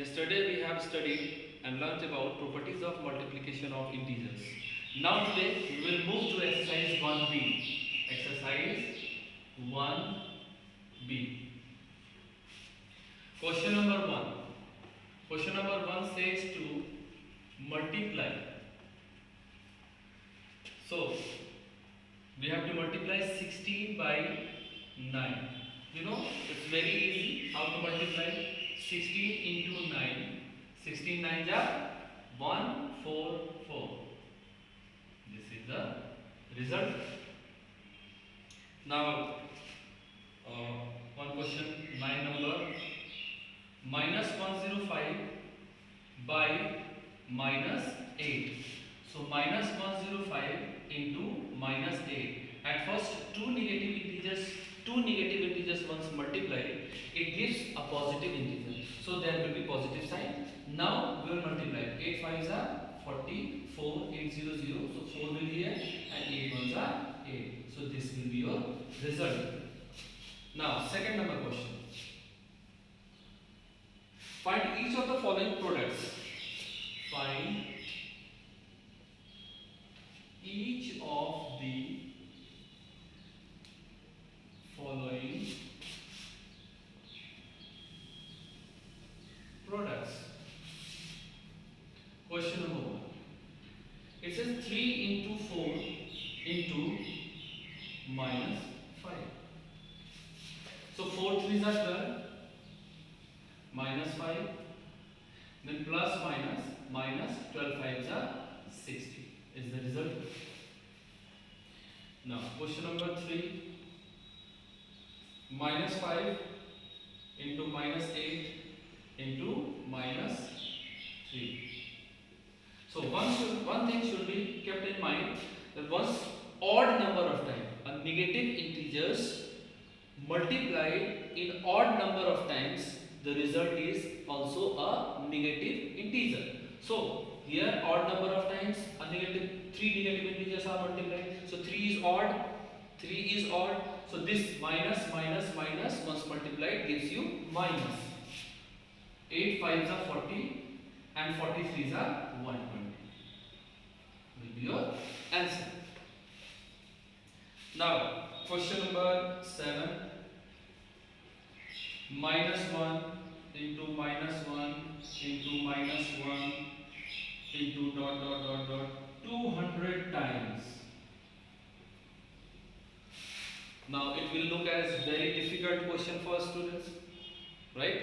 Yesterday we have studied and learnt about properties of multiplication of integers. Now today we will move to exercise 1b. Exercise 1b. Question number 1. Question number 1 says to multiply. So we have to multiply 16 by 9. You know, it's very easy how to multiply 16 into 9. 16 9 are 144. This is the result. Now, one question, 9 number. Minus 105 by minus 8. So minus 105 into minus 8. At first, two negative integers once multiplied, it gives a positive integer. So there will be positive sign. Now we will multiply. 8 5s are 44, 800. So 4 will be here and 8 1s are 8. So this will be your result. Now second number question. Find each of the following products. Find each of the following products. Question number 1. It says 3 into 4 into minus 5. So 4 3s are 12. Minus 5, then plus minus 12 5s are 60 is the result. Now question number 3, minus 5 into minus 8 into minus 3. So one thing should be kept in mind, that once odd number of times a negative integers multiplied in odd number of times, the result is also a negative integer. So here odd number of times a negative, 3 negative integers are multiplied. So 3 is odd, 3 is odd. So this minus once multiplied gives you minus. 8 5s are 40 and 43s are 120. Will be your answer. Now question number 7. Minus 1 into minus 1 into minus 1 into dot 200 times. Now it will look as very difficult question for students, right?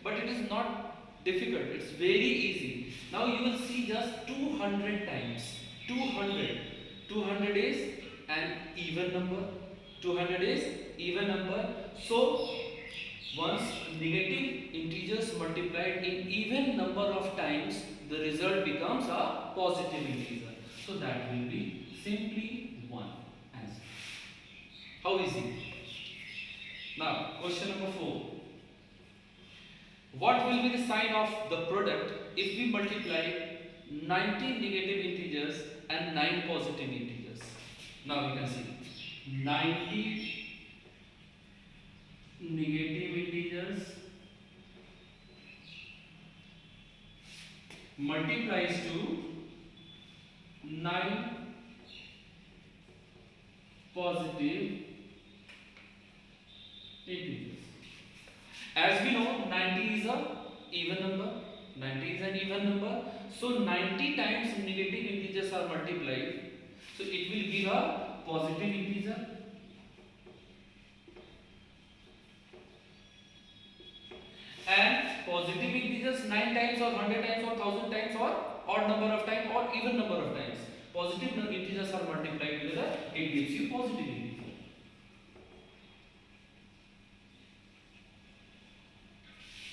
But it is not difficult, it's very easy. Now you will see just 200 times. 200 is an even number. 200 is even number. So once negative integers multiplied in even number of times, the result becomes a positive integer. So that will be simply 1 answer. How easy? Now question number 4. What will be the sign of the product if we multiply 90 negative integers and 9 positive integers? Now we can see 90 negative integers multiplies to 9 positive integers. As we know, 90 is a even number. 90 is an even number. So 90 times negative integers are multiplied. So it will give a positive integer. And positive integers 9 times or 100 times or 1000 times or odd number of times or even number of times. Positive integers are multiplied together, it gives you positive integer.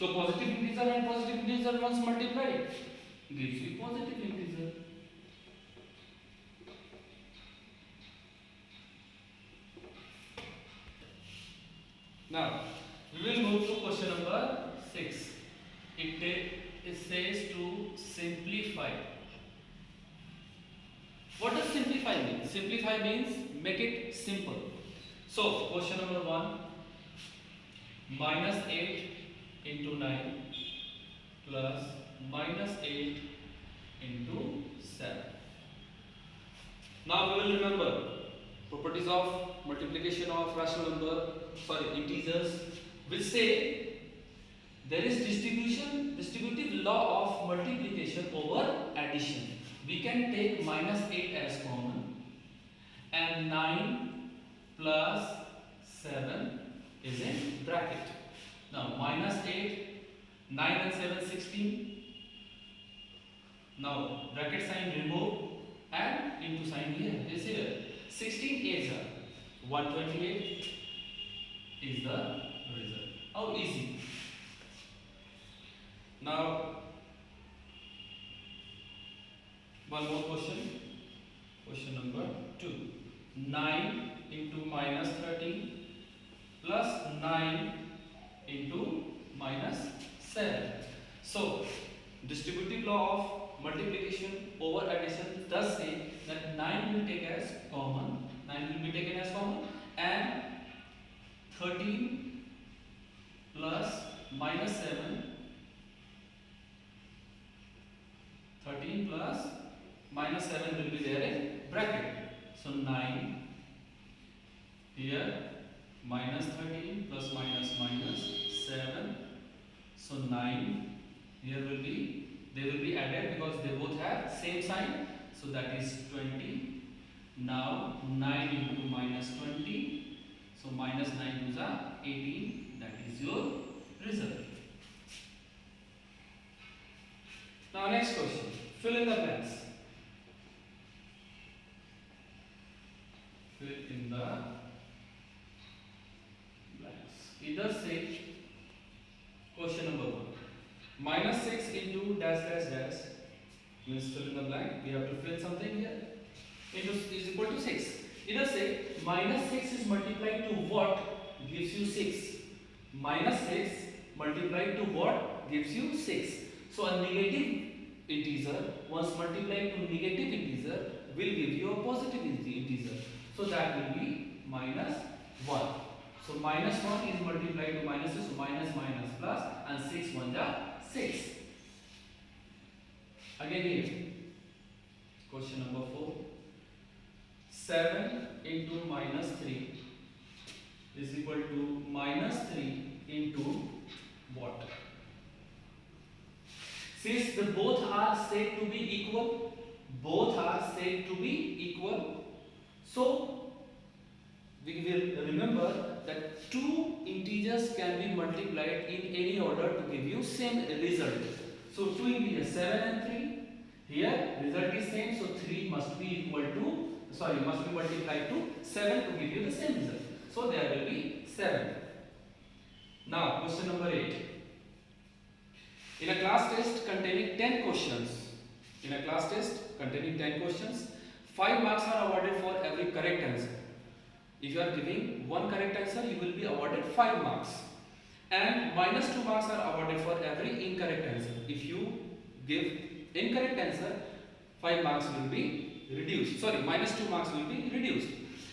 So positive integer and positive integer once multiplied gives you positive integer. Now we will move to question number 6. It says to simplify. What does simplify mean? Simplify means make it simple. So question number 1, minus 8 into 9 plus minus 8 into 7. Now we will remember properties of multiplication of rational number, integers, which say there is distributive law of multiplication over addition. We can take minus 8 as common, and 9 plus 7 is in bracket. Now minus 8, 9 and 7, 16. Now bracket sign remove and into sign here is here. 16 is 128 is the result. How easy. Now one more question. Question number 2. 9 into minus 13 plus 9 into minus 7. So distributive law of multiplication over addition does say that 9 will take as common. 9 will be taken as common, and 13 plus minus 7. 13 plus minus 7 will be there in bracket. So 9 here, minus 13 plus minus minus 7. So 9 here will be, they will be added because they both have same sign. So that is 20. Now 9 into minus 20. So minus 9 is 18. That is your result. Now next question. Fill in the blanks. Fill in the blanks. Either say question number 1. Minus 6 into dash dash dash means fill in the blank. We have to fill something here. Into is equal to 6. Either say minus 6 is multiplied to what gives you 6. Minus 6 multiplied to what gives you 6. So a negative integer once multiplied to negative integer will give you a positive integer. So that will be minus 1. So minus 1 is multiplied to minus 2, so minus minus plus, and 6 1 is 6. Again here, question number 4. 7 into minus 3 is equal to minus 3 into what? Since the both are said to be equal, so we will remember that two integers can be multiplied in any order to give you same result. So 2 integers 7 and 3. Here result is same, so 3 must be multiplied to 7 to give you the same result. So there will be 7. Now question number 8. In a class test containing 10 questions, 5 marks are awarded for every correct answer. If you are giving one correct answer, you will be awarded 5 marks. And minus 2 marks are awarded for every incorrect answer. If you give incorrect answer, 5 marks will be reduced. Minus 2 marks will be reduced.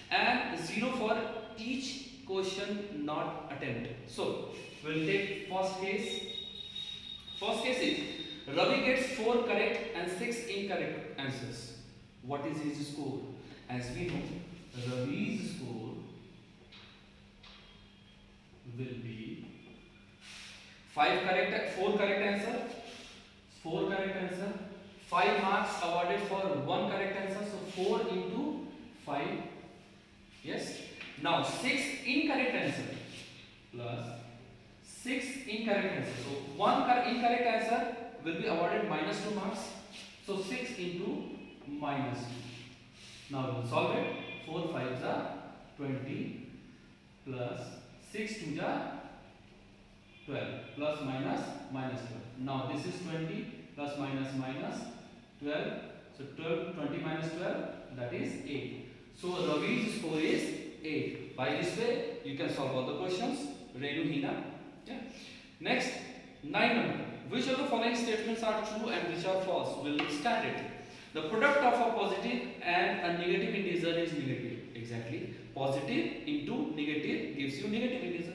And 0 for each question not attempted. So, we will take first case. First case is Ravi gets 4 correct and 6 incorrect answers. What is his score? As we know, Ravi's score will be 4 correct answer, 5 marks awarded for 1 correct answer, so 4 into 5. Yes. Now 6 incorrect answer plus 6 incorrect answer. So 1 incorrect answer will be awarded minus 2 marks. So 6 into minus 2. Now we will solve it. 4 5s are 20 plus 6 2s are 12 plus minus minus 12. Now this is 20 plus minus minus 12. So 20 minus 12, that is 8. So Ravi's score is 8. By this way you can solve all the questions. Renu, Hina. Yeah. Next, 9 number. Which of the following statements are true and which are false? We'll start it. The product of a positive and a negative integer is negative. Exactly. Positive into negative gives you negative integer.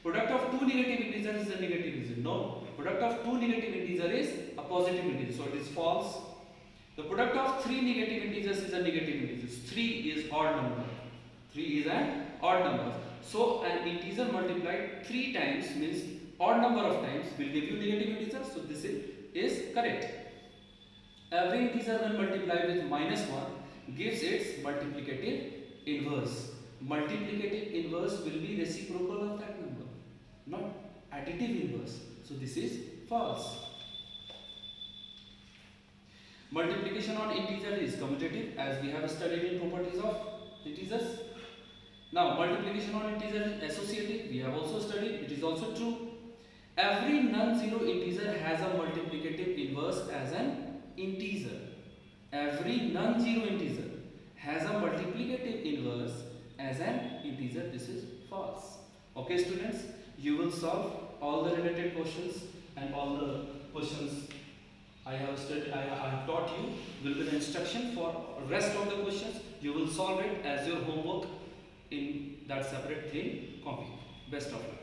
Product of two negative integers is a negative integer. No. product of two negative integers is a positive integer, so it is false. The product of three negative integers is a negative integer. 3 is odd number. 3 is an odd number. So an integer multiplied 3 times means odd number of times will give you negative integer. So this is correct. Every integer when multiplied with -1 gives its multiplicative inverse. Multiplicative inverse will be reciprocal of that number, not additive inverse. So this is false. Multiplication on integer is commutative, as we have studied in properties of integers. Now multiplication on integer is associative, we have also studied, it is also true. Every non-zero integer has a multiplicative inverse as an integer. Every non-zero integer has a multiplicative inverse as an integer. This is false. Okay students, you will solve all the related questions, and all the questions I have studied, I have taught you will be the instruction for rest of the questions. You will solve it as your homework in that separate thing copy. Best of luck.